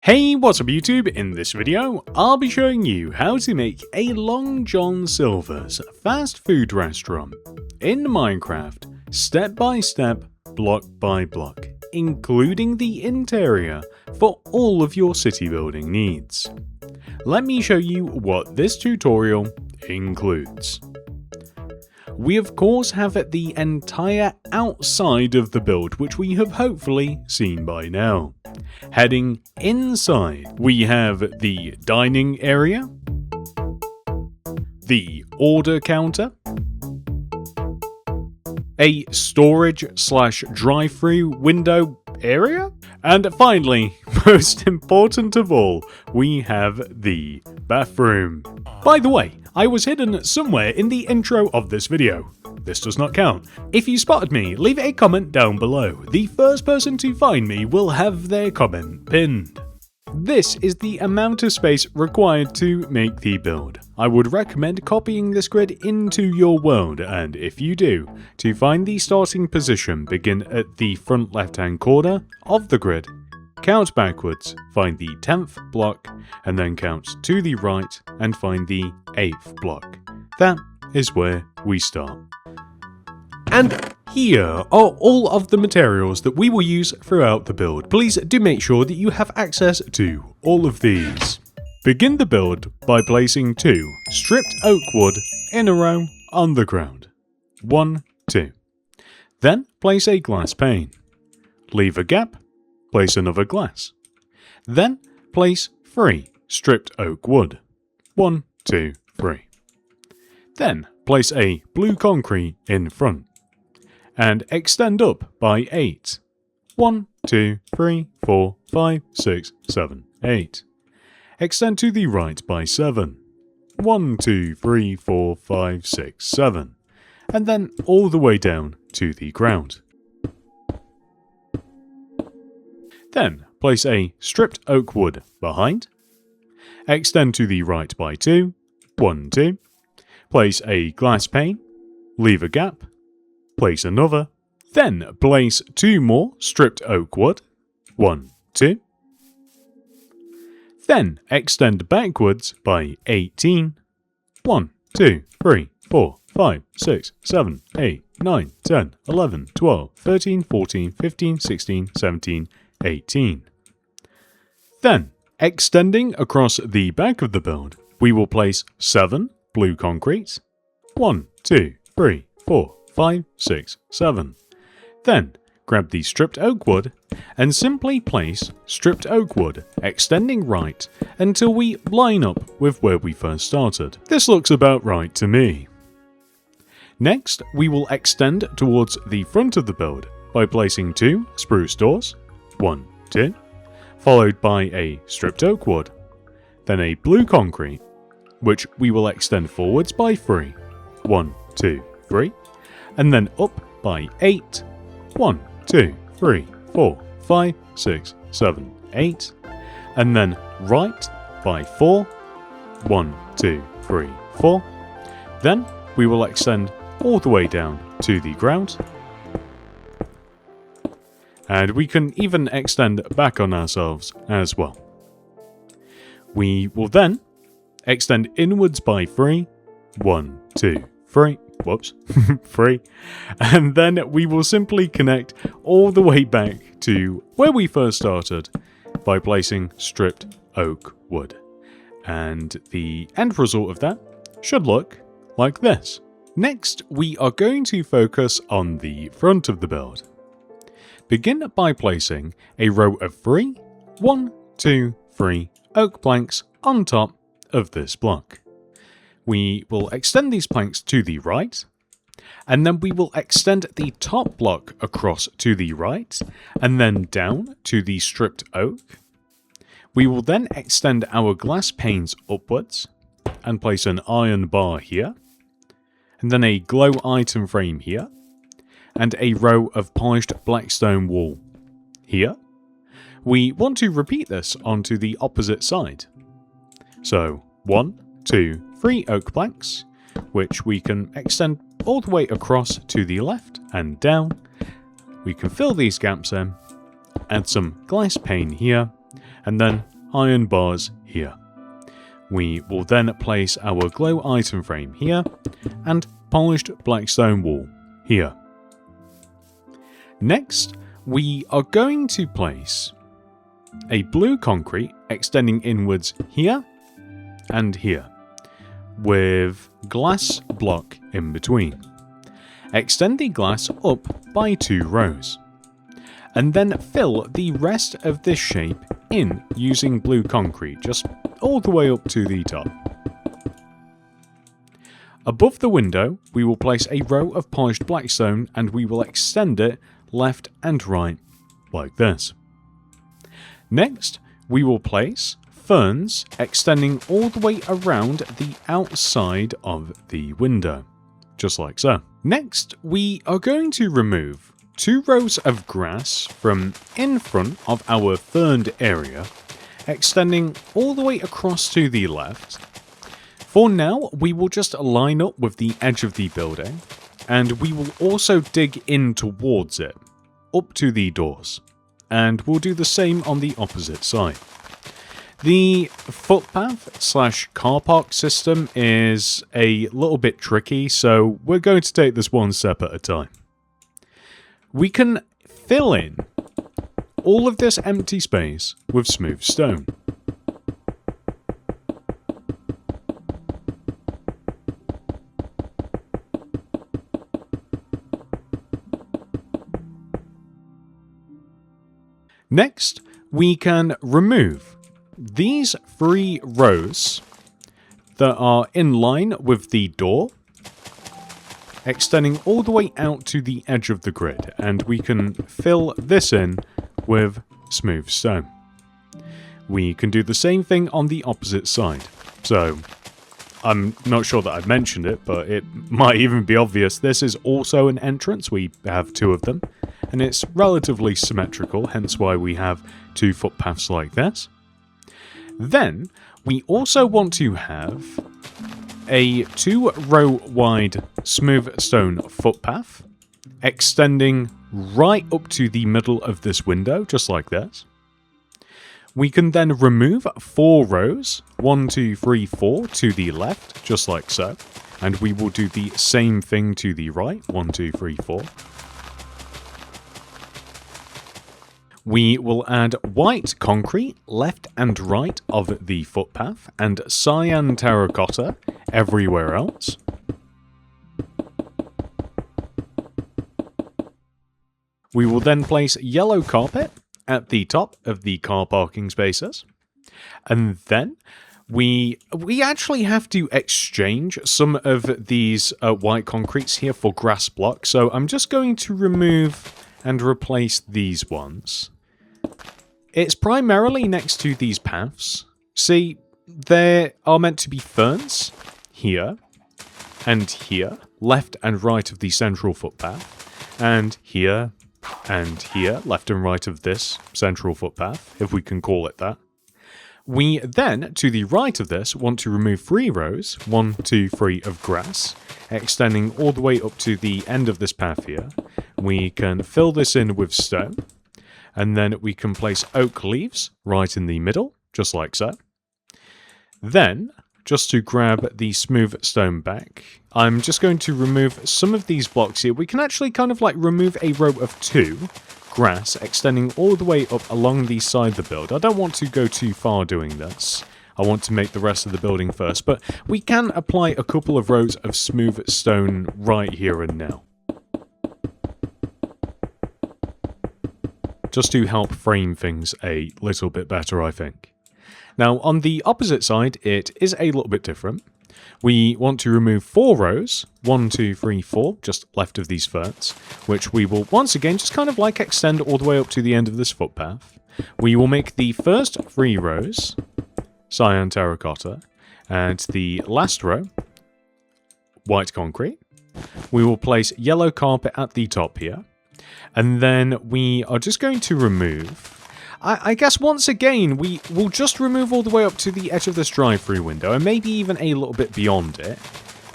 Hey, what's up YouTube? In this video, I'll be showing you how to make a Long John Silver's fast food restaurant in Minecraft, step by step, block by block, including the interior for all of your city building needs. Let me show you what this tutorial includes. We of course have the entire outside of the build, which we have hopefully seen by now. Heading inside, we have the dining area, the order counter, a storage/drive-through window area, and finally, most important of all, we have the bathroom. By the way, I was hidden somewhere in the intro of this video. This does not count. If you spotted me, leave a comment down below. The first person to find me will have their comment pinned. This is the amount of space required to make the build. I would recommend copying this grid into your world, and if you do, to find the starting position, begin at the front left hand corner of the grid, count backwards, find the 10th block, and then count to the right and find the 8th block. That is where we start. And here are all of the materials that we will use throughout the build. Please do make sure that you have access to all of these. Begin the build by placing 2 stripped oak wood in a row on the ground. 1, 2. Then place a glass pane. Leave a gap. Place another glass. Then place 3 stripped oak wood. 1, 2, 3. Then place a blue concrete in front. And extend up by 8. 1, 2, 3, 4, 5, 6, 7, 8. Extend to the right by 7. 1, 2, 3, 4, 5, 6, 7. And then all the way down to the ground. Then place a stripped oak wood behind. Extend to the right by 2. 1, 2. Place a glass pane. Leave a gap. Place another. Then place 2 more stripped oak wood. 1, 2. Then extend backwards by 18. 1, 2, 3, 4, 5, 6, 7, 8, 9, 10, 11, 12, 13, 14, 15, 16, 17, 18. Then, extending across the back of the build, we will place 7 blue concrete. 1, 2, 3, 4, 5, 6, 7. Then, grab the stripped oak wood and simply place stripped oak wood extending right until we line up with where we first started. This looks about right to me. Next, we will extend towards the front of the build by placing 2 spruce doors. 1, 2, followed by a stripped oak wood, then a blue concrete, which we will extend forwards by 3. 1, 2, 3, and then up by 8. 1, 2, 3, 4, 5, 6, 7, 8, and then right by 4. 1, 2, 3, 4. Then we will extend all the way down to the ground. And we can even extend back on ourselves as well. We will then extend inwards by 3. 1, 2, 3. Whoops. 3. And then we will simply connect all the way back to where we first started by placing stripped oak wood. And the end result of that should look like this. Next, we are going to focus on the front of the build. Begin by placing a row of 3, 1, 2, 3 oak planks on top of this block. We will extend these planks to the right, and then we will extend the top block across to the right, and then down to the stripped oak. We will then extend our glass panes upwards, and place an iron bar here, and then a glow item frame here, and a row of polished blackstone wall here. We want to repeat this onto the opposite side. So 1, 2, 3 oak planks, which we can extend all the way across to the left and down. We can fill these gaps in, add some glass pane here, and then iron bars here. We will then place our glow item frame here and polished black stone wall here. Next, we are going to place a blue concrete extending inwards here and here, with glass block in between. Extend the glass up by 2 rows, and then fill the rest of this shape in using blue concrete, just all the way up to the top. Above the window, we will place a row of polished black stone, and we will extend it left and right like this. Next, we will place ferns extending all the way around the outside of the window, just like so. Next, we are going to remove 2 rows of grass from in front of our ferned area, extending all the way across to the left. For now, we will just line up with the edge of the building, and we will also dig in towards it, up to the doors. And we'll do the same on the opposite side. The footpath / car park system is a little bit tricky, so we're going to take this one step at a time. We can fill in all of this empty space with smooth stone. Next, we can remove these 3 rows that are in line with the door, extending all the way out to the edge of the grid, and we can fill this in with smooth stone. We can do the same thing on the opposite side. So, I'm not sure that I've mentioned it, but it might even be obvious. This is also an entrance. We have 2 of them, and it's relatively symmetrical, hence why we have 2 footpaths like this. Then, we also want to have a 2-row wide smooth stone footpath, extending right up to the middle of this window, just like this. We can then remove 4 rows, 1, 2, 3, 4, to the left, just like so. And we will do the same thing to the right, 1, 2, 3, 4. We will add white concrete left and right of the footpath, and cyan terracotta everywhere else. We will then place yellow carpet at the top of the car parking spaces. And then we actually have to exchange some of these white concretes here for grass blocks. So I'm just going to remove and replace these ones. It's primarily next to these paths. See, there are meant to be ferns here and here, left and right of the central footpath, and here, left and right of this central footpath, if we can call it that. We then, to the right of this, want to remove 3 rows, 1, 2, 3 of grass, extending all the way up to the end of this path here. We can fill this in with stone, and then we can place oak leaves right in the middle, just like so. Then, just to grab the smooth stone back, I'm just going to remove some of these blocks here. We can actually kind of like remove a row of 2 grass, extending all the way up along the side of the build. I don't want to go too far doing this. I want to make the rest of the building first, but we can apply a couple of rows of smooth stone right here and now, just to help frame things a little bit better, I think. Now, on the opposite side, it is a little bit different. We want to remove 4 rows, 1, 2, 3, 4, just left of these ferns, which we will once again just kind of like extend all the way up to the end of this footpath. We will make the first 3 rows cyan terracotta, and the last row white concrete. We will place yellow carpet at the top here. And then we are just going to remove, I guess once again, we will just remove all the way up to the edge of this drive-through window, and maybe even a little bit beyond it.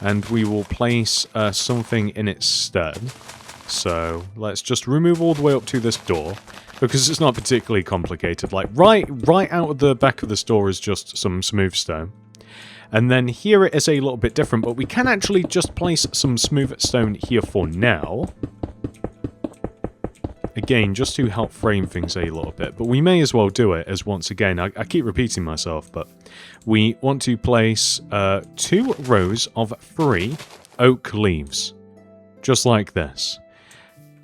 And we will place something in its stead. So let's just remove all the way up to this door. because it's not particularly complicated. Like right out of the back of the store is just some smooth stone. And then here it is a little bit different, but we can actually just place some smooth stone here for now. Again, just to help frame things a little bit. But we may as well do it as once again, I keep repeating myself, but we want to place 2 rows of 3 oak leaves. Just like this.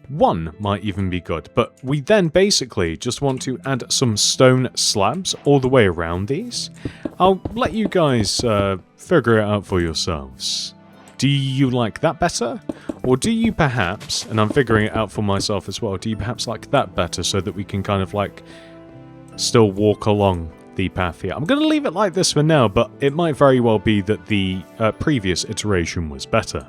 1 might even be good, but we then basically just want to add some stone slabs all the way around these. I'll let you guys figure it out for yourselves. Do you like that better? Or do you perhaps, and I'm figuring it out for myself as well, do you perhaps like that better so that we can kind of like still walk along the path here? I'm going to leave it like this for now, but it might very well be that the previous iteration was better.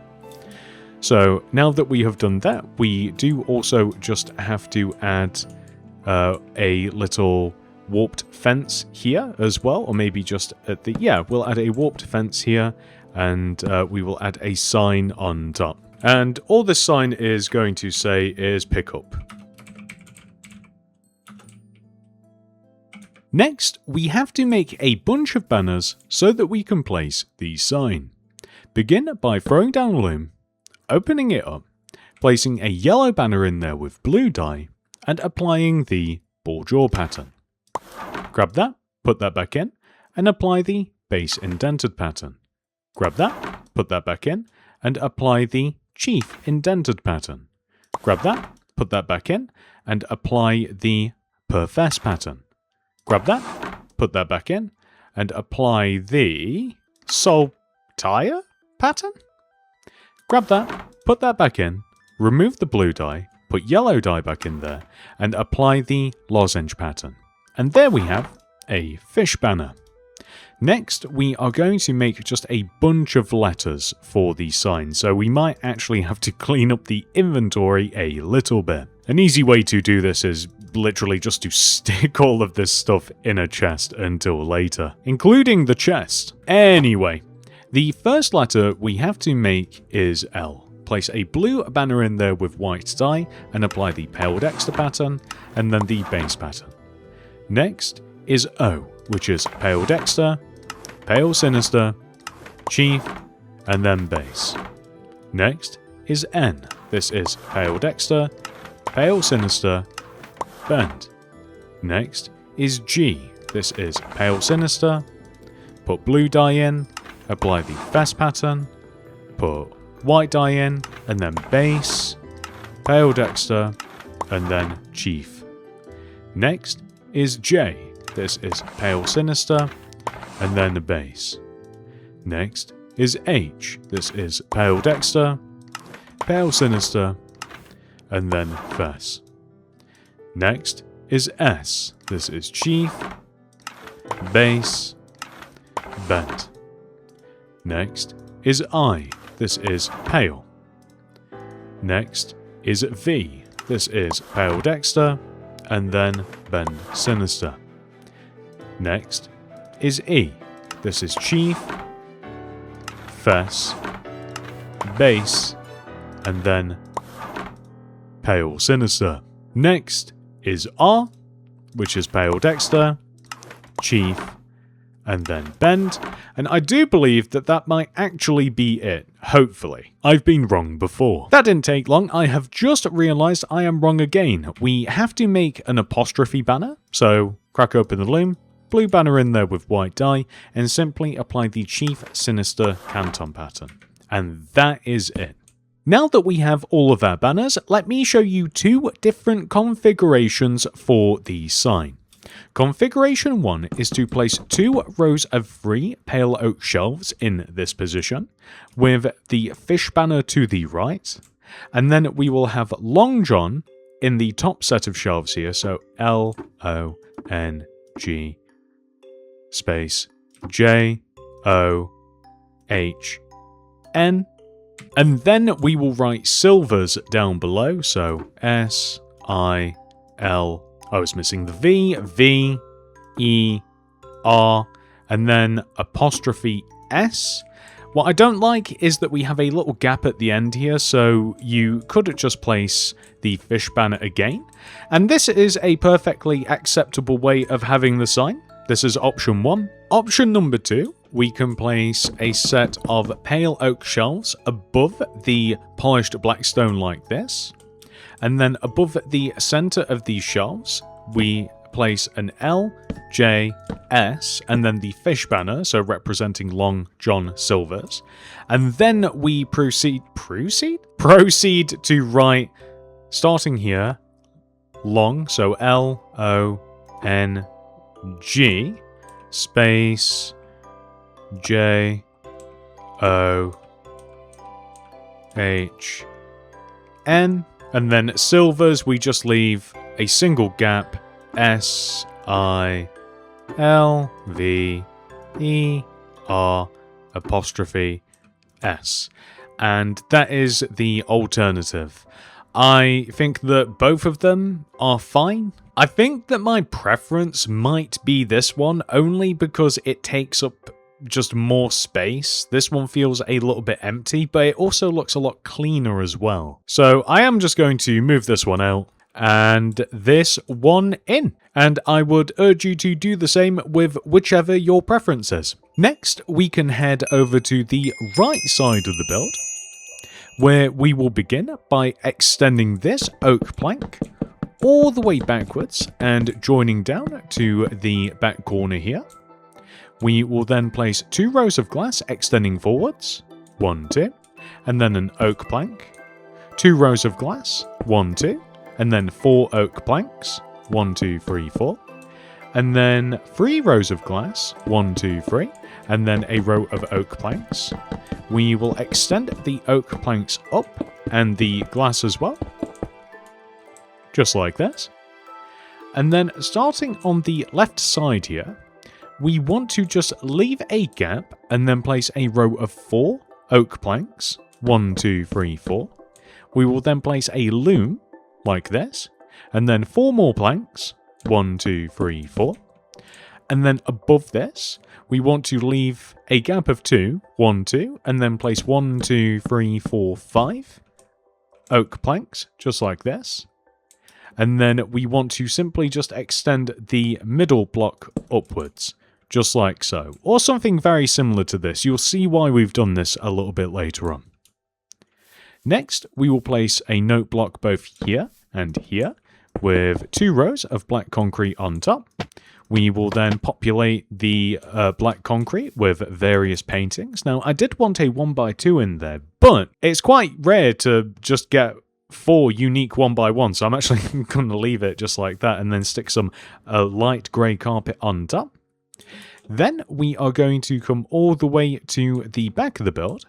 So now that we have done that, we do also just have to add a little warped fence here as well, or maybe just at the, yeah, we'll add a warped fence here, and we will add a sign on top. And all this sign is going to say is pick up. Next, we have to make a bunch of banners so that we can place the sign. Begin by throwing down a loom, opening it up, placing a yellow banner in there with blue dye, and applying the ball jaw pattern. Grab that, put that back in, and apply the base indented pattern. Grab that, put that back in, and apply the chief indented pattern. Grab that, put that back in, and apply the per-fess pattern. Grab that, put that back in, and apply the saltire pattern? Grab that, put that back in, remove the blue dye, put yellow dye back in there, and apply the lozenge pattern. And there we have a fish banner. Next, we are going to make just a bunch of letters for the sign, so we might actually have to clean up the inventory a little bit. An easy way to do this is literally just to stick all of this stuff in a chest until later, including the chest. Anyway, the first letter we have to make is L. Place a blue banner in there with white dye and apply the Pale Dexter pattern and then the base pattern. Next is O, which is Pale Dexter, Pale Sinister, Chief, and then base. Next is N. This is Pale Dexter, Pale Sinister, Bend. Next is G. This is Pale Sinister, put blue dye in, apply the fess pattern, put white dye in, and then base, Pale Dexter, and then Chief. Next is J. This is Pale Sinister, and then the base. Next is H. This is Pale Dexter, Pale Sinister, and then Fess. Next is S. This is Chief, Base, Bent. Next is I. This is Pale. Next is V. This is Pale Dexter, and then Bend Sinister. Next is E. This is Chief, Fess, Base, and then Pale Sinister. Next is R, which is Pale Dexter, Chief, and then Bend. And I do believe that that might actually be it, hopefully. I've been wrong before. That didn't take long. I have just realised I am wrong again. We have to make an apostrophe banner, so crack open the loom, blue banner in there with white dye, and simply apply the Chief Sinister Canton pattern. And that is it. Now that we have all of our banners, let me show you 2 different configurations for the sign. Configuration 1 is to place 2 rows of 3 pale oak shelves in this position, with the fish banner to the right, and then we will have Long John in the top set of shelves here, so L-O-N-G space J-O-H-N, and then we will write silvers down below, so S-I-L, I was missing the V, V, E, R, and then apostrophe S, What I don't like is that we have a little gap at the end here, so you could just place the fish banner again. And this is a perfectly acceptable way of having the sign. This is option 1. Option number 2, we can place a set of pale oak shelves above the polished black stone like this. And then above the center of these shelves, we place an L, J, S, and then the fish banner, so representing Long John Silver's. And then we proceed to write, starting here, Long, so L-O-N-G, space, J-O-H-N, and then Silver's, we just leave a single gap, S-I-L-V-E-R apostrophe S. And that is the alternative. I think that both of them are fine. I think that my preference might be this one, only because it takes up just more space. This one feels a little bit empty, but it also looks a lot cleaner as well. So I am just going to move this one out and this one in. And I would urge you to do the same with whichever your preference is. Next, we can head over to the right side of the build, where we will begin by extending this oak plank all the way backwards and joining down to the back corner here. We will then place 2 rows of glass extending forwards, 1, 2, and then an oak plank, 2 rows of glass, 1, 2, and then 4 oak planks, 1, 2, 3, 4, and then 3 rows of glass, 1, 2, 3, and then a row of oak planks. We will extend the oak planks up and the glass as well, just like this. And then starting on the left side here, we want to just leave a gap and then place a row of 4 oak planks, 1, 2, 3, 4. We will then place a loom like this, and then 4 more planks, 1, 2, 3, 4. And then above this, we want to leave a gap of 2, 1, 2, and then place 1, 2, 3, 4, 5 oak planks, just like this. And then we want to simply just extend the middle block upwards, just like so. Or something very similar to this. You'll see why we've done this a little bit later on. Next, we will place a note block both here and here, with 2 rows of black concrete on top. We will then populate the black concrete with various paintings. Now, I did want a 1x2 in there, but it's quite rare to just get 4 unique 1x1, so I'm actually going to leave it just like that and then stick some light grey carpet on top. Then we are going to come all the way to the back of the build,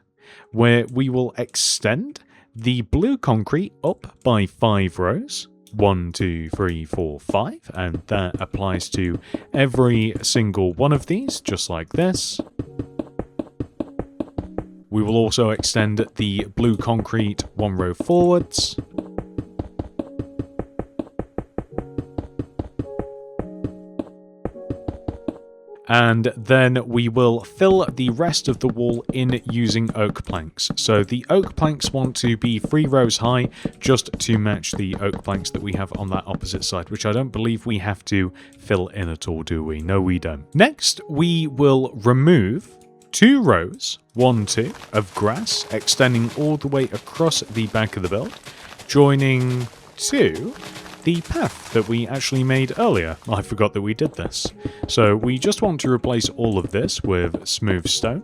where we will extend the blue concrete up by 5 rows. 1, 2, 3, 4, 5, and that applies to every single one of these, just like this. We will also extend the blue concrete 1 row forwards. And then we will fill the rest of the wall in using oak planks. So the oak planks want to be 3 rows high, just to match the oak planks that we have on that opposite side, which I don't believe we have to fill in at all, do we? No, we don't. Next, we will remove 2 rows, 1, 2, of grass, extending all the way across the back of the build, joining to the path that we actually made earlier. I forgot that we did this. So we just want to replace all of this with smooth stone.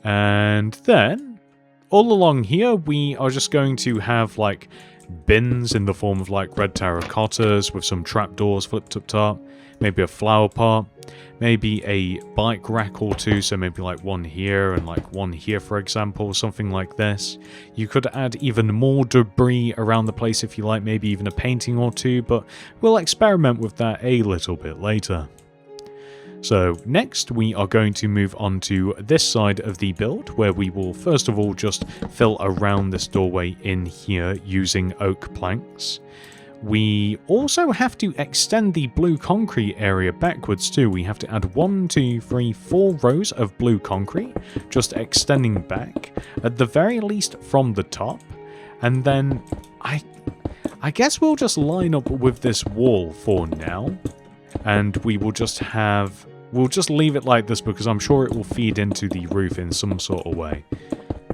And then, all along here, we are just going to have like bins in the form of like red terracottas with some trapdoors flipped up top, maybe a flower pot, maybe a bike rack or 2, so maybe like 1 here and like 1 here, for example, something like this. You could add even more debris around the place if you like, maybe even a painting or 2, but we'll experiment with that a little bit later. So next we are going to move on to this side of the build, where we will first of all just fill around this doorway in here using oak planks. We also have to extend the blue concrete area backwards too. We have to add 1, 2, 3, 4 rows of blue concrete, just extending back, at the very least from the top. And then I guess we'll just line up with this wall for now. And we will just have... We'll just leave it like this because I'm sure it will feed into the roof in some sort of way.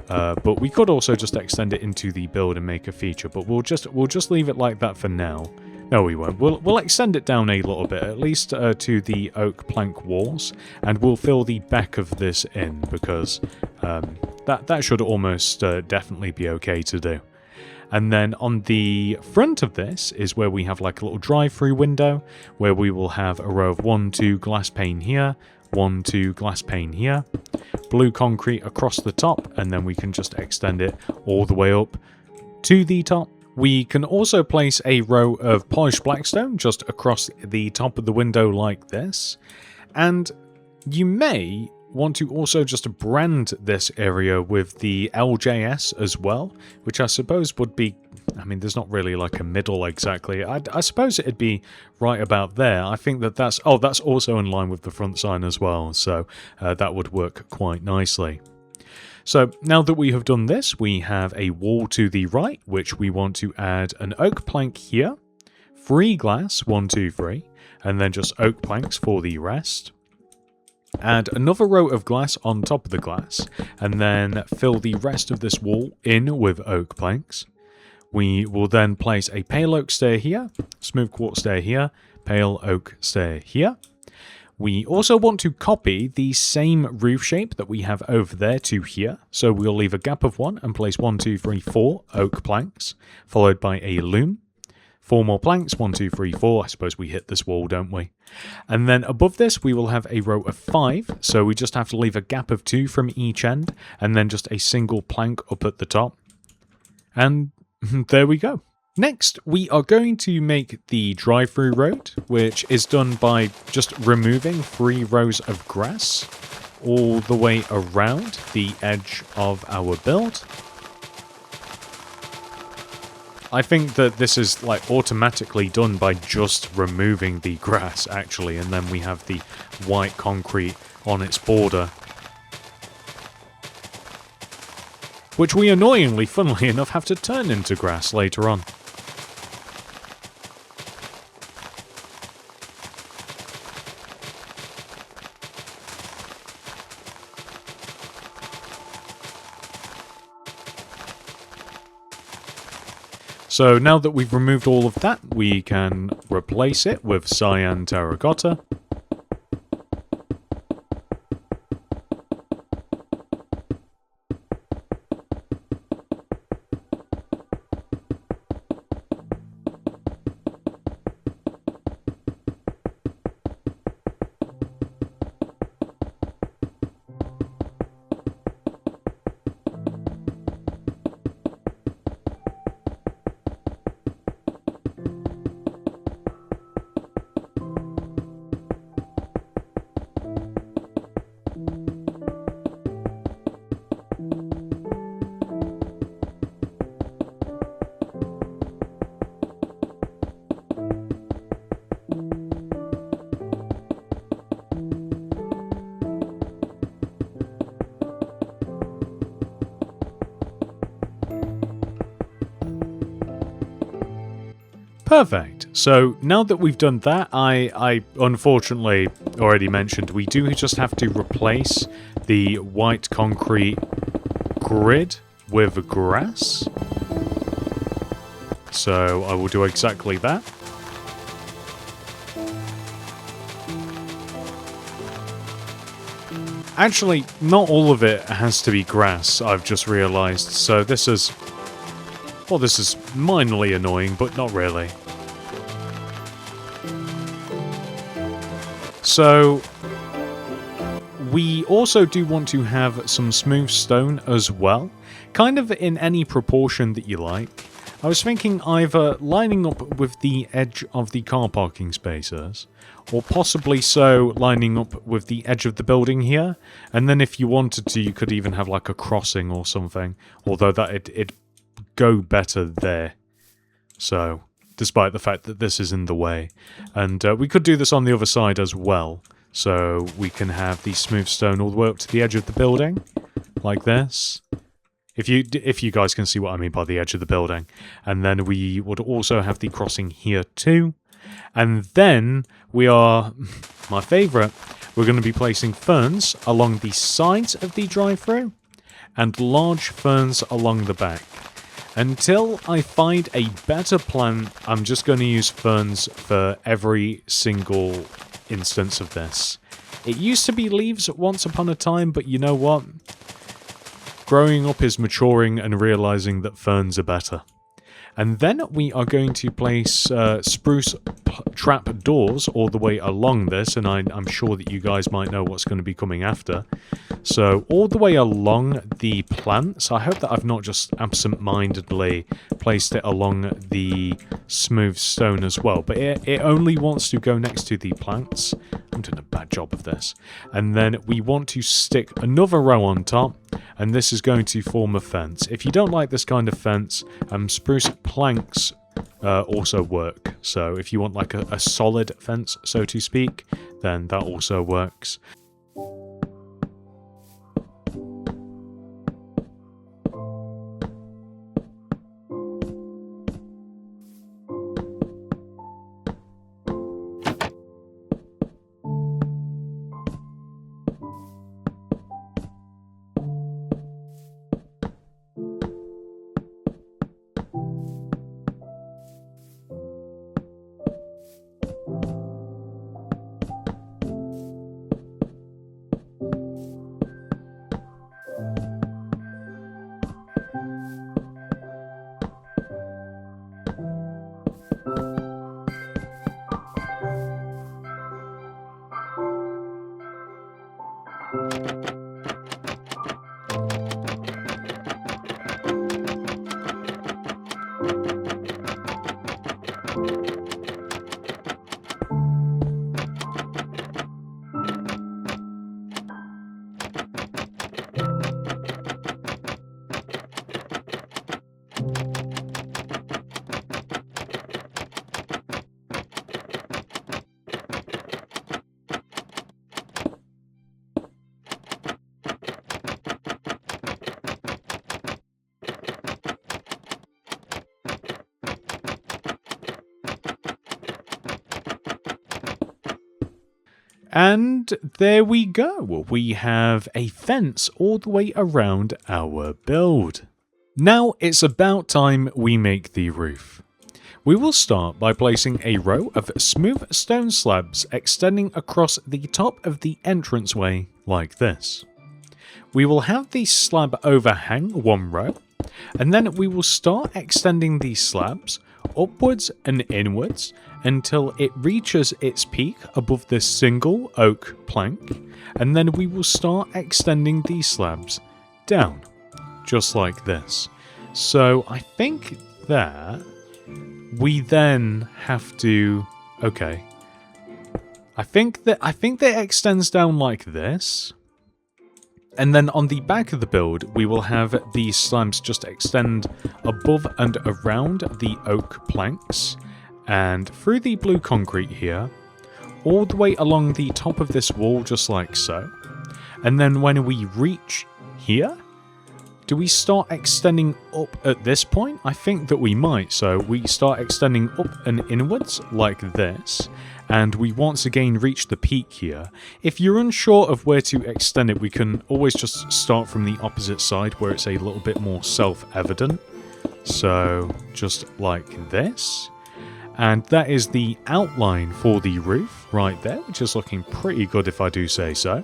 But we could also just extend it into the build and make a feature, but we'll just leave it like that for now. No, we won't. We'll extend it down a little bit, at least to the oak plank walls, and we'll fill the back of this in because that should almost definitely be okay to do. And then on the front of this is where we have like a little drive-through window, where we will have a row of 1, 2 glass pane here, 1, 2 glass pane here, blue concrete across the top, and then we can just extend it all the way up to the top. We can also place a row of polished blackstone just across the top of the window like this. And you may want to also just brand this area with the LJS as well, which I suppose would be, I mean, there's not really like a middle exactly. I suppose it'd be right about there. I think that's also in line with the front sign as well, so that would work quite nicely. So now that we have done this, we have a wall to the right, which we want to add an oak plank here, 3 glass, 1, 2, 3, and then just oak planks for the rest. Add another row of glass on top of the glass, and then fill the rest of this wall in with oak planks. We will then place a pale oak stair here, smooth quartz stair here, pale oak stair here. We also want to copy the same roof shape that we have over there to here, so we'll leave a gap of 1 and place 1, 2, 3, 4 oak planks, followed by a loom. 4 more planks, 1, 2, 3, 4. I suppose we hit this wall, don't we? And then above this, we will have a row of 5. So we just have to leave a gap of 2 from each end, and then just a single plank up at the top. And there we go. Next, we are going to make the drive-through road, which is done by just removing 3 rows of grass all the way around the edge of our build. I think that this is like automatically done by just removing the grass actually, and then we have the white concrete on its border. Which we annoyingly, funnily enough, have to turn into grass later on. So now that we've removed all of that, we can replace it with cyan terracotta. Perfect. So now that we've done that, I unfortunately already mentioned we do just have to replace the white concrete grid with grass. So I will do exactly that. Actually, not all of it has to be grass, I've just realised. So this is... well, this is minorly annoying, but not really. So, we also do want to have some smooth stone as well, kind of in any proportion that you like. I was thinking either lining up with the edge of the car parking spaces, or possibly so lining up with the edge of the building here, and then if you wanted to, you could even have like a crossing or something, although that it'd go better there. So, despite the fact that this is in the way. And we could do this on the other side as well. So we can have the smooth stone all the way up to the edge of the building, like this. If you guys can see what I mean by the edge of the building. And then we would also have the crossing here too. And then we are, my favourite, we're going to be placing ferns along the sides of the drive-through and large ferns along the back. Until I find a better plan, I'm just going to use ferns for every single instance of this. It used to be leaves once upon a time, but you know what? Growing up is maturing and realizing that ferns are better. And then we are going to place spruce trap doors all the way along this, and I'm sure that you guys might know what's going to be coming after. So all the way along the plants, I hope that I've not just absent-mindedly placed it along the smooth stone as well, but it only wants to go next to the plants. I'm doing a bad job of this. And then we want to stick another row on top, and this is going to form a fence. If you don't like this kind of fence, spruce planks also work. So if you want like a solid fence, so to speak, then that also works. And there we go. We have a fence all the way around our build. Now it's about time we make the roof. We will start by placing a row of smooth stone slabs extending across the top of the entranceway like this. We will have the slab overhang one row, and then we will start extending these slabs upwards and inwards until it reaches its peak above this single oak plank, and then we will start extending these slabs down, just like this. So I think that we then have to, okay, I think that it extends down like this. And then on the back of the build, we will have these slabs just extend above and around the oak planks and through the blue concrete here, all the way along the top of this wall, just like so. And then when we reach here, do we start extending up at this point? I think that we might. So we start extending up and inwards like this. And we once again reach the peak here. If you're unsure of where to extend it, we can always just start from the opposite side where it's a little bit more self-evident. So just like this. And that is the outline for the roof right there, which is looking pretty good if I do say so.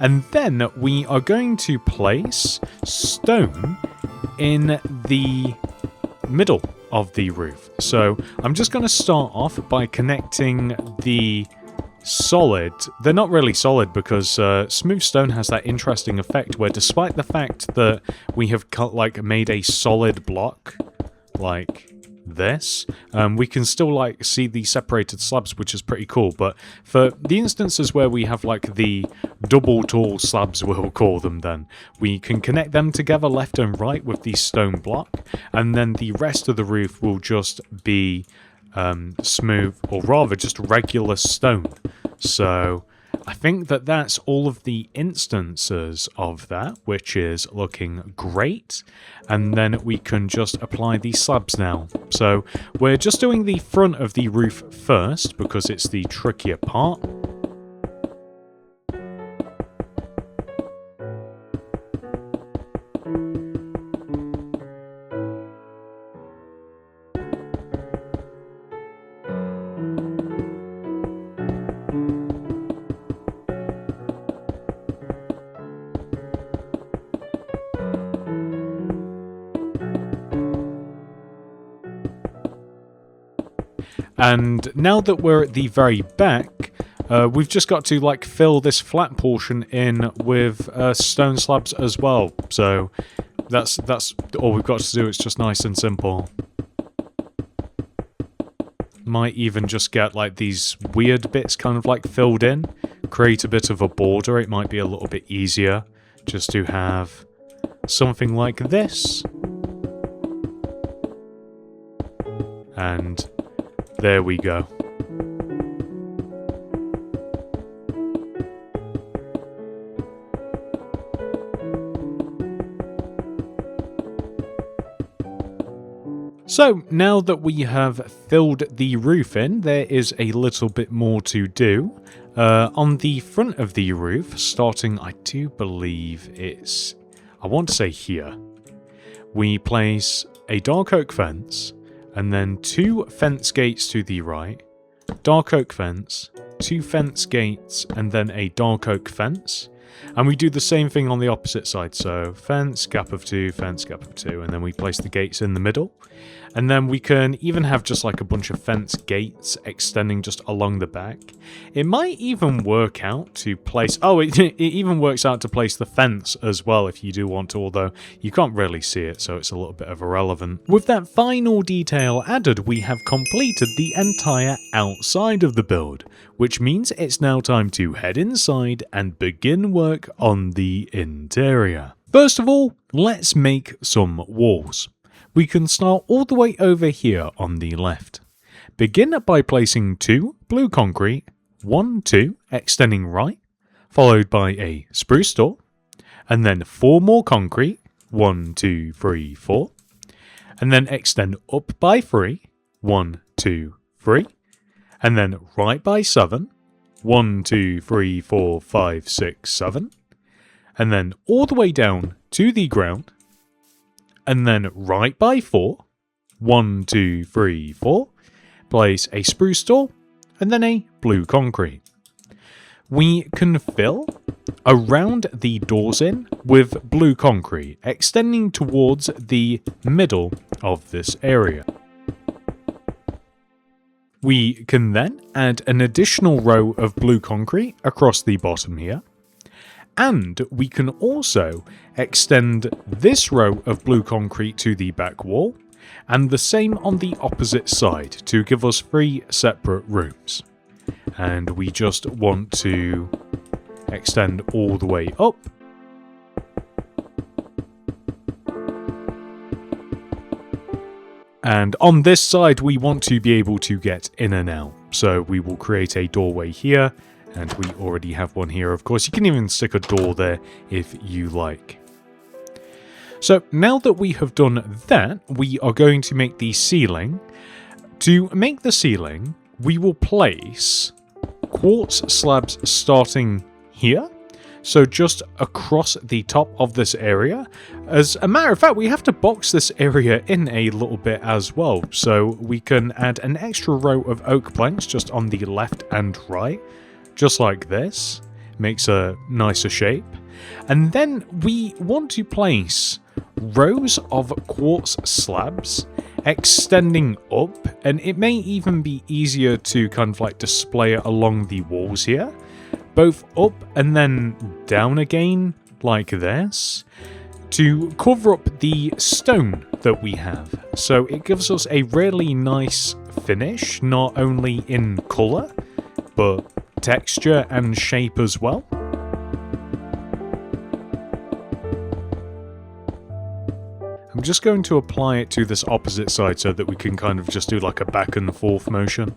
And then we are going to place stone in the middle of the roof. So I'm just going to start off by connecting the solid. They're not really solid because smooth stone has that interesting effect where despite the fact that we have made a solid block, like this, we can still like see the separated slabs, which is pretty cool. But for the instances where we have like the double tall slabs, we'll call them, then we can connect them together left and right with the stone block, and then the rest of the roof will just be smooth, or rather just regular stone. So I think that that's all of the instances of that, which is looking great. And then we can just apply these slabs now. So we're just doing the front of the roof first because it's the trickier part. And now that we're at the very back, we've just got to like fill this flat portion in with stone slabs as well. So that's all we've got to do. It's just nice and simple. Might even just get like these weird bits kind of like filled in, create a bit of a border. It might be a little bit easier just to have something like this. And there we go. So now that we have filled the roof in, there is a little bit more to do. On the front of the roof, starting, I do believe it's, I want to say here, we place a dark oak fence, and then 2 fence gates to the right, dark oak fence, 2 fence gates, and then a dark oak fence. And we do the same thing on the opposite side, so fence, gap of 2, fence, gap of 2, and then we place the gates in the middle. And then we can even have just like a bunch of fence gates extending just along the back. It might even work out to place... Oh, it even works out to place the fence as well if you do want to, although you can't really see it, so it's a little bit of irrelevant. With that final detail added, we have completed the entire outside of the build, which means it's now time to head inside and begin work on the interior. First of all, let's make some walls. We can start all the way over here on the left. Begin by placing 2 blue concrete, 1, 2, extending right, followed by a spruce door, and then 4 more concrete, 1, 2, 3, 4, and then extend up by 3, 1, 2, 3, and then right by 7, 1, 2, 3, 4, 5, 6, 7, and then all the way down to the ground, and then right by 4, 1, 2, 3, 4, place a spruce door, and then a blue concrete. We can fill around the doors in with blue concrete, extending towards the middle of this area. We can then add an additional row of blue concrete across the bottom here. And we can also extend this row of blue concrete to the back wall, and the same on the opposite side to give us 3 separate rooms. And we just want to extend all the way up. And on this side, we want to be able to get in and out. So we will create a doorway here. And we already have one here, of course. You can even stick a door there if you like. So now that we have done that, we are going to make the ceiling. To make the ceiling, we will place quartz slabs starting here. So just across the top of this area. As a matter of fact, we have to box this area in a little bit as well. So we can add an extra row of oak planks just on the left and right. Just like this, makes a nicer shape. And then we want to place rows of quartz slabs extending up, and it may even be easier to kind of like display it along the walls here, both up and then down again like this, to cover up the stone that we have. So it gives us a really nice finish, not only in colour, but texture and shape as well. I'm just going to apply it to this opposite side so that we can kind of just do like a back and forth motion.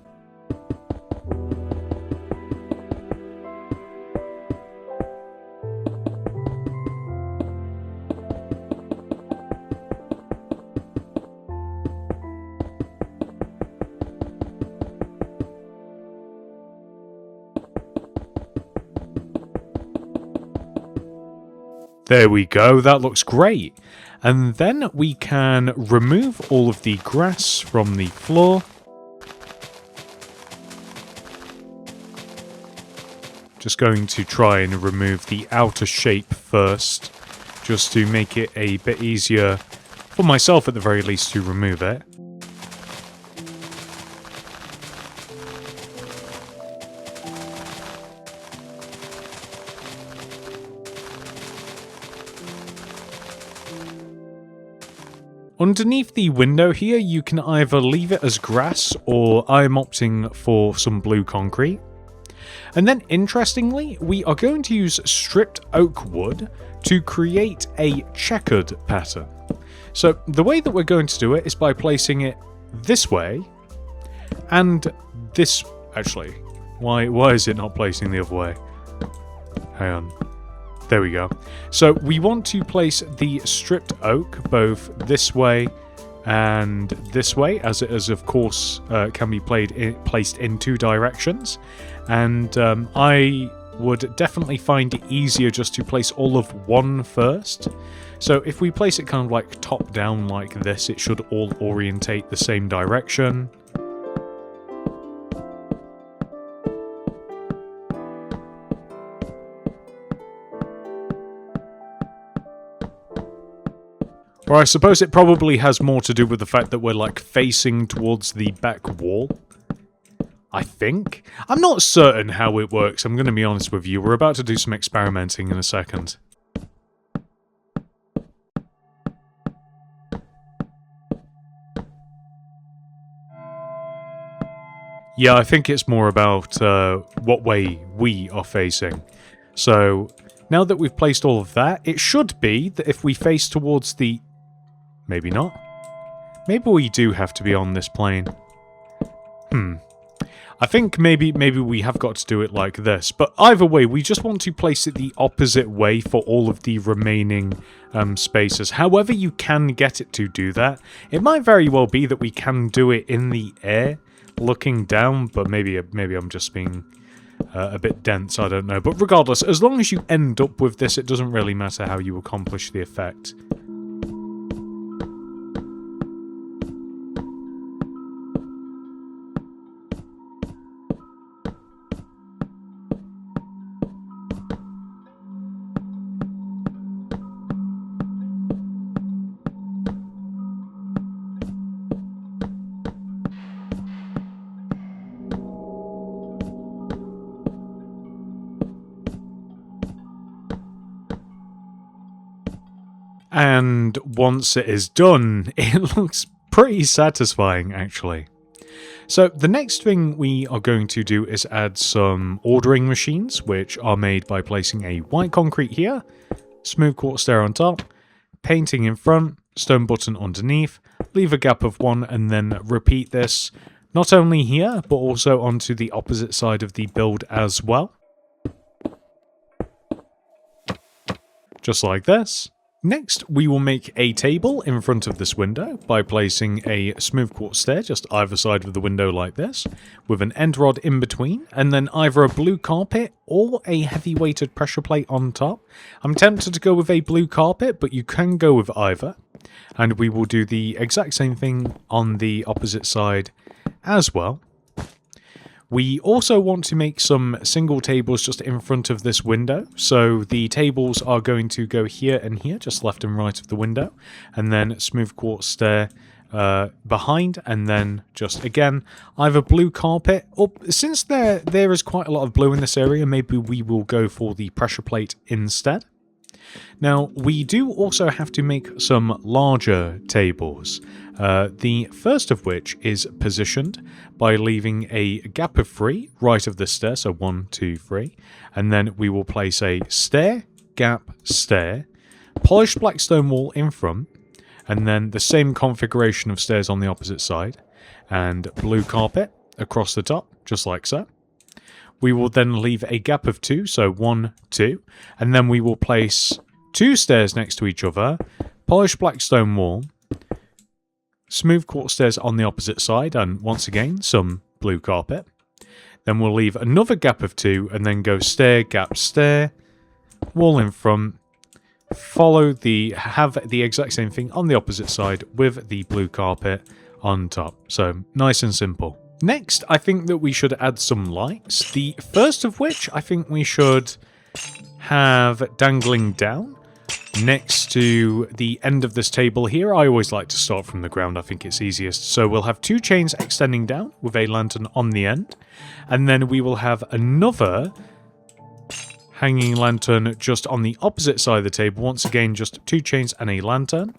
There we go, that looks great. And then we can remove all of the grass from the floor. Just going to try and remove the outer shape first, just to make it a bit easier, for myself at the very least, to remove it. Underneath the window here, you can either leave it as grass, or I'm opting for some blue concrete. And then, interestingly, we are going to use stripped oak wood to create a checkered pattern. So, the way that we're going to do it is by placing it this way, and this... Actually, why is it not placing the other way? Hang on. There we go. So we want to place the stripped oak both this way and this way, as it is, of course, can be placed in two directions. And I would definitely find it easier just to place all of one first. So if we place it kind of like top down like this, it should all orientate the same direction. Or I suppose it probably has more to do with the fact that we're like facing towards the back wall. I think. I'm not certain how it works, I'm going to be honest with you. We're about to do some experimenting in a second. Yeah, I think it's more about what way we are facing. So, now that we've placed all of that, it should be that if we face towards the... Maybe not. Maybe we do have to be on this plane. I think maybe we have got to do it like this. But either way, we just want to place it the opposite way for all of the remaining spaces. However you can get it to do that. It might very well be that we can do it in the air, looking down, but maybe I'm just being a bit dense, I don't know. But regardless, as long as you end up with this, it doesn't really matter how you accomplish the effect. And once it is done, it looks pretty satisfying, actually. So the next thing we are going to do is add some ordering machines, which are made by placing a white concrete here, smooth quartz stair on top, painting in front, stone button underneath, leave a gap of 1, and then repeat this not only here, but also onto the opposite side of the build as well. Just like this. Next, we will make a table in front of this window by placing a smooth quartz stair just either side of the window like this, with an end rod in between, and then either a blue carpet or a heavy weighted pressure plate on top. I'm tempted to go with a blue carpet, but you can go with either. And we will do the exact same thing on the opposite side as well. We also want to make some single tables just in front of this window. So the tables are going to go here and here, just left and right of the window. And then smooth quartz stair behind, and then just again either blue carpet, or since there is quite a lot of blue in this area, maybe we will go for the pressure plate instead. Now, we do also have to make some larger tables. The first of which is positioned by leaving a gap of 3 right of the stair, so 1, 2, 3, and then we will place a stair, gap, stair, polished black stone wall in front, and then the same configuration of stairs on the opposite side, and blue carpet across the top, just like so. We will then leave a gap of 2, so 1, 2, and then we will place 2 stairs next to each other, polished black stone wall, smooth quartz stairs on the opposite side, and once again, some blue carpet. Then we'll leave another gap of 2, and then go stair, gap, stair, wall in front, have the exact same thing on the opposite side with the blue carpet on top. So, nice and simple. Next, I think that we should add some lights. The first of which I think we should have dangling down next to the end of this table here. I always like to start from the ground. I think it's easiest. So we'll have 2 chains extending down with a lantern on the end. And then we will have another hanging lantern just on the opposite side of the table. Once again, just 2 chains and a lantern.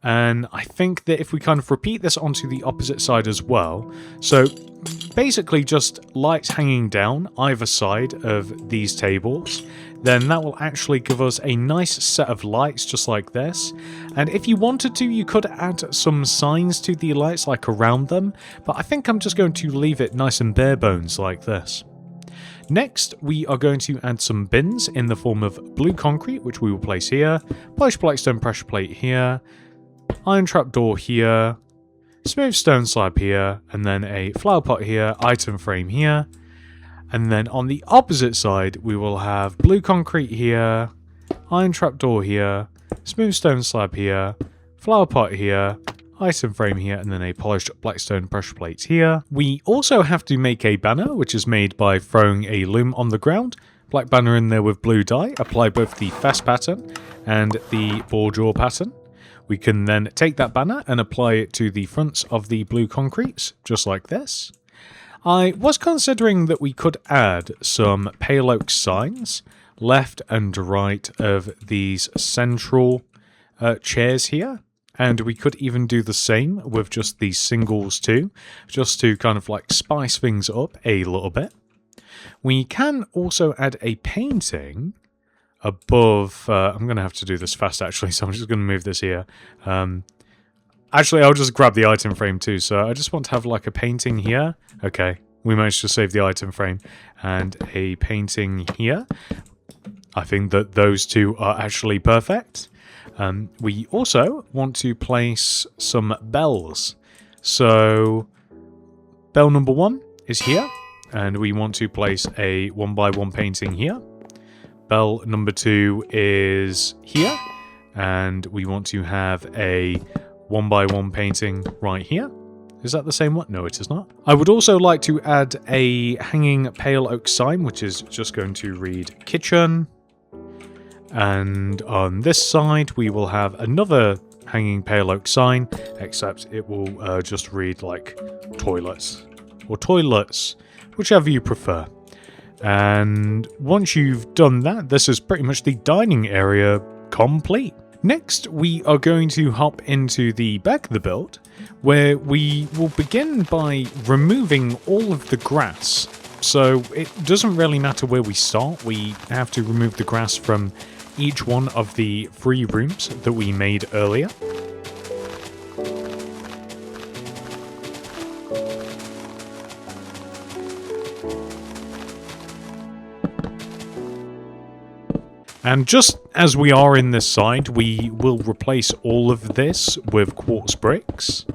And I think that if we kind of repeat this onto the opposite side as well, so basically just lights hanging down either side of these tables, then that will actually give us a nice set of lights just like this. And if you wanted to, you could add some signs to the lights like around them, but I think I'm just going to leave it nice and bare bones like this. Next, we are going to add some bins in the form of blue concrete, which we will place here, polished blackstone pressure plate here, iron trapdoor here, smooth stone slab here, and then a flower pot here, item frame here. And then on the opposite side, we will have blue concrete here, iron trapdoor here, smooth stone slab here, flower pot here, item frame here, and then a polished blackstone pressure plate here. We also have to make a banner, which is made by throwing a loom on the ground, black banner in there with blue dye, apply both the fast pattern and the ball jaw pattern. We can then take that banner and apply it to the fronts of the blue concretes, just like this. I was considering that we could add some pale oak signs left and right of these central chairs here. And we could even do the same with just these singles too, just to kind of like spice things up a little bit. We can also add a painting above, I'm going to have to do this fast actually, so I'm just going to move this here. Actually, I'll just grab the item frame too, so I just want to have like a painting here. Okay, we managed to save the item frame. And a painting here. I think that those two are actually perfect. We also want to place some bells. So, bell number 1 is here, and we want to place a 1x1 painting here. Bell number 2 is here, and we want to have a 1x1 painting right here. Is that the same one? No, it is not. I would also like to add a hanging pale oak sign, which is just going to read kitchen. And on this side, we will have another hanging pale oak sign, except it will just read like toilets or toilets, whichever you prefer. And once you've done that, this is pretty much the dining area complete. Next, we are going to hop into the back of the build, where we will begin by removing all of the grass. So it doesn't really matter where we start. We have to remove the grass from each one of the 3 rooms that we made earlier. And just as we are in this side, we will replace all of this with quartz bricks.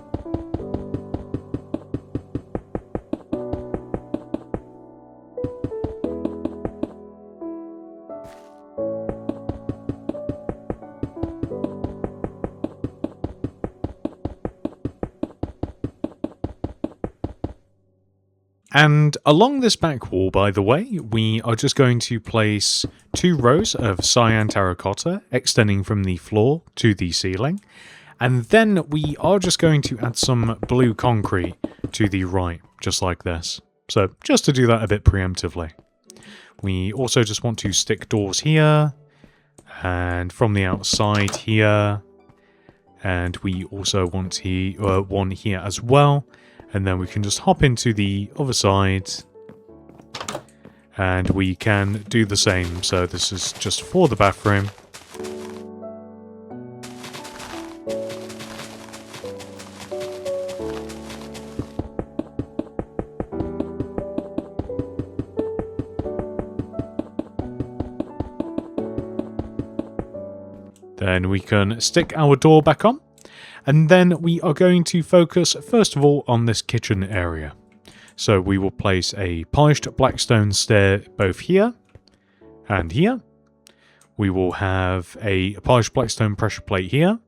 And along this back wall, by the way, we are just going to place 2 rows of cyan terracotta extending from the floor to the ceiling. And then we are just going to add some blue concrete to the right, just like this. So just to do that a bit preemptively. We also just want to stick doors here, And from the outside here. And we also want one here as well. And then we can just hop into the other side. And we can do the same. So this is just for the bathroom. Then we can stick our door back on. And then we are going to focus, first of all, on this kitchen area. So we will place a polished blackstone stair both here and here. We will have a polished blackstone pressure plate here,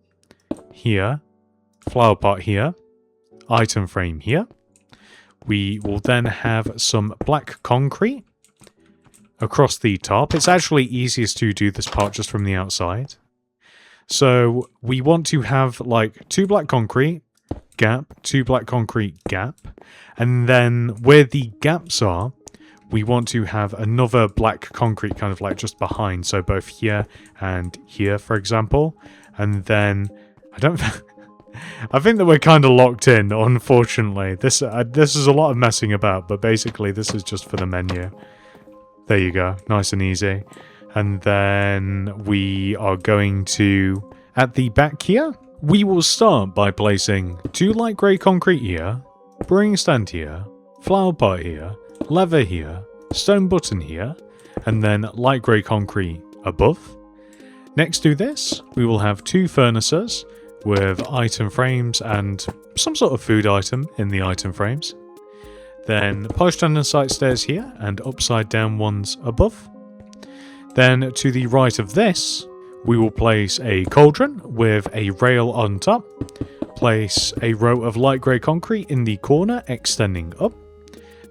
here, flower pot here, item frame here. We will then have some black concrete across the top. It's actually easiest to do this part just from the outside. So we want to have like 2 black concrete, gap, 2 black concrete, gap. And then where the gaps are, we want to have another black concrete kind of like just behind. So both here and here, for example. And then, I think that we're kind of locked in, unfortunately. This is a lot of messing about, but basically this is just for the menu. There you go, nice and easy. And then we are going to, at the back here, we will start by placing 2 light grey concrete here, brewing stand here, flower pot here, lever here, stone button here, and then light grey concrete above. Next to this, we will have 2 furnaces with item frames and some sort of food item in the item frames. Then polished andesite stairs here and upside down ones above. Then to the right of this, we will place a cauldron with a rail on top. Place a row of light grey concrete in the corner extending up.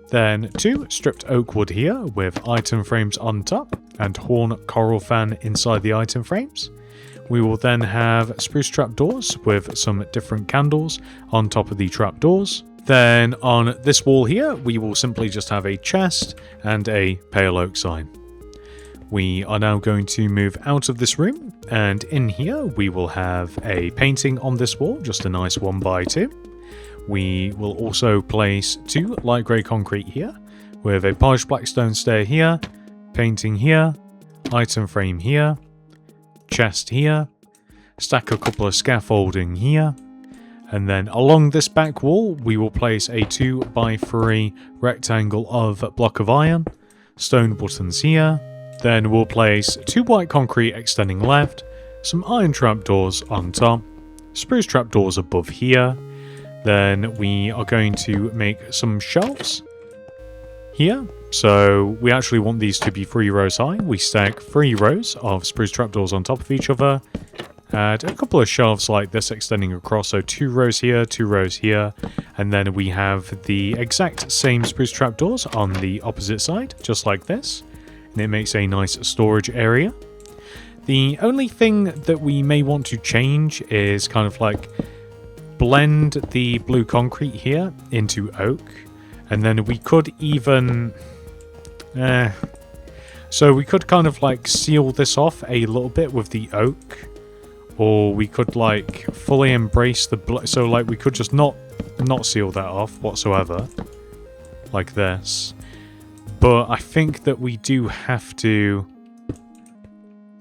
Then 2 stripped oak wood here with item frames on top and horn coral fan inside the item frames. We will then have spruce trapdoors with some different candles on top of the trapdoors. Then on this wall here, we will simply just have a chest and a pale oak sign. We are now going to move out of this room, and in here we will have a painting on this wall, just a nice 1x2. We will also place 2 light grey concrete here, with a polished blackstone stair here, painting here, item frame here, chest here, stack a couple of scaffolding here, and then along this back wall we will place a 2x3 rectangle of block of iron, stone buttons here. Then we'll place 2 white concrete extending left, some iron trapdoors on top, spruce trapdoors above here. Then we are going to make some shelves here. So we actually want these to be 3 rows high. We stack 3 rows of spruce trapdoors on top of each other. Add a couple of shelves like this extending across, so 2 rows here, 2 rows here. And then we have the exact same spruce trapdoors on the opposite side, just like this. And it makes a nice storage area. The only thing that we may want to change is kind of like blend the blue concrete here into oak. And then we could even... So we could kind of like seal this off a little bit with the oak. Or we could like fully embrace the... So like we could just not seal that off whatsoever. Like this. But I think that we do have to...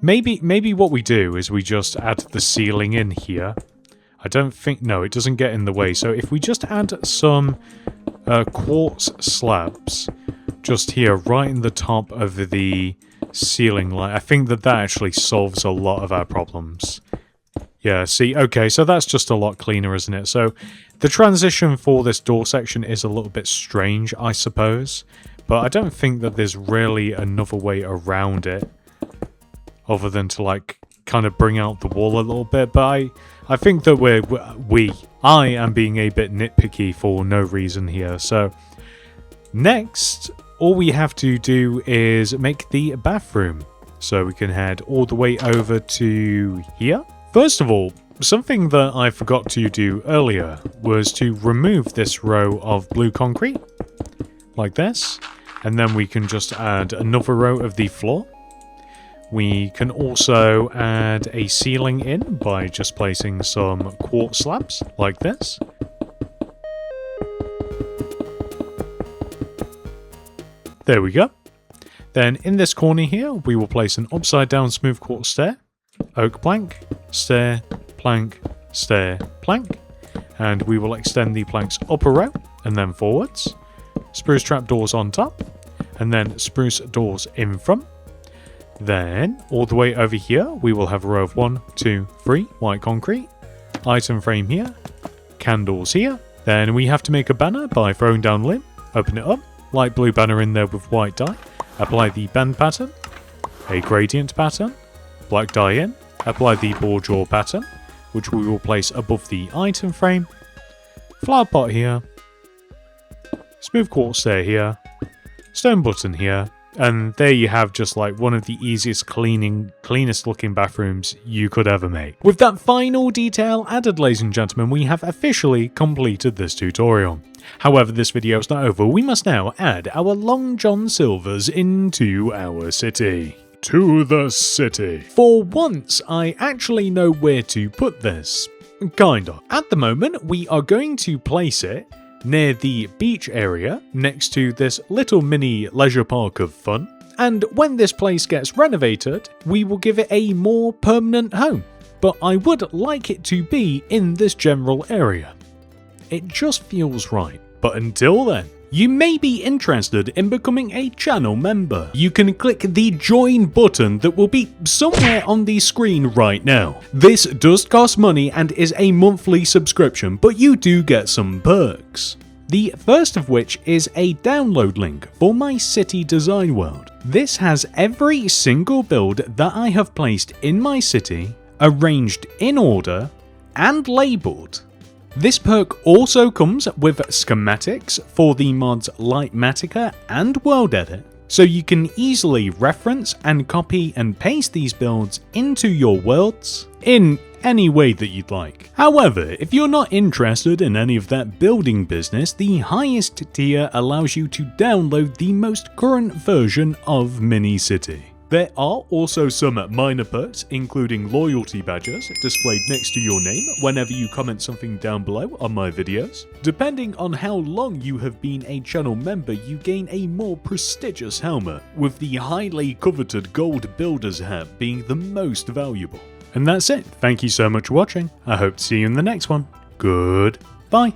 Maybe what we do is we just add the ceiling in here. I don't think... No, it doesn't get in the way. So if we just add some quartz slabs just here, right in the top of the ceiling light, I think that actually solves a lot of our problems. Yeah, see, okay, so that's just a lot cleaner, isn't it? So the transition for this door section is a little bit strange, I suppose. But I don't think that there's really another way around it other than to like kind of bring out the wall a little bit. But I think that I am being a bit nitpicky for no reason here. So next, all we have to do is make the bathroom. So we can head all the way over to here. First of all, something that I forgot to do earlier was to remove this row of blue concrete like this. And then we can just add another row of the floor. We can also add a ceiling in by just placing some quartz slabs like this. There we go. Then in this corner here, we will place an upside down smooth quartz stair, oak plank, stair, plank, stair, plank, and we will extend the planks up a row and then forwards. Spruce trapdoors on top, and then spruce doors in front. Then all the way over here, we will have a row of 1, 2, 3 white concrete, item frame here, candles here. Then we have to make a banner by throwing down limb, open it up, light blue banner in there with white dye, apply the bend pattern, a gradient pattern, black dye in, apply the ball jaw pattern, which we will place above the item frame, flower pot here, smooth quartz stair here, stone button here, and there you have just like one of the easiest cleanest looking bathrooms you could ever make. With that final detail added, ladies and gentlemen, we have officially completed this tutorial. However, this video is not over. We must now add our Long John Silvers into our city. To the city. For once, I actually know where to put this. Kinda. At the moment, we are going to place it near the beach area next to this little mini leisure park of fun. And when this place gets renovated, we will give it a more permanent home. But I would like it to be in this general area. It just feels right. But until then, you may be interested in becoming a channel member. You can click the join button that will be somewhere on the screen right now. This does cost money and is a monthly subscription, but you do get some perks. The first of which is a download link for my city design world. This has every single build that I have placed in my city, arranged in order, and labelled. This perk also comes with schematics for the mods Lightmatica and World Edit, so you can easily reference and copy and paste these builds into your worlds in any way that you'd like. However, if you're not interested in any of that building business, the highest tier allows you to download the most current version of Mini-City. There are also some minor perks, including loyalty badges displayed next to your name whenever you comment something down below on my videos. Depending on how long you have been a channel member, you gain a more prestigious helmet, with the highly coveted gold builder's hat being the most valuable. And that's it. Thank you so much for watching. I hope to see you in the next one. Goodbye.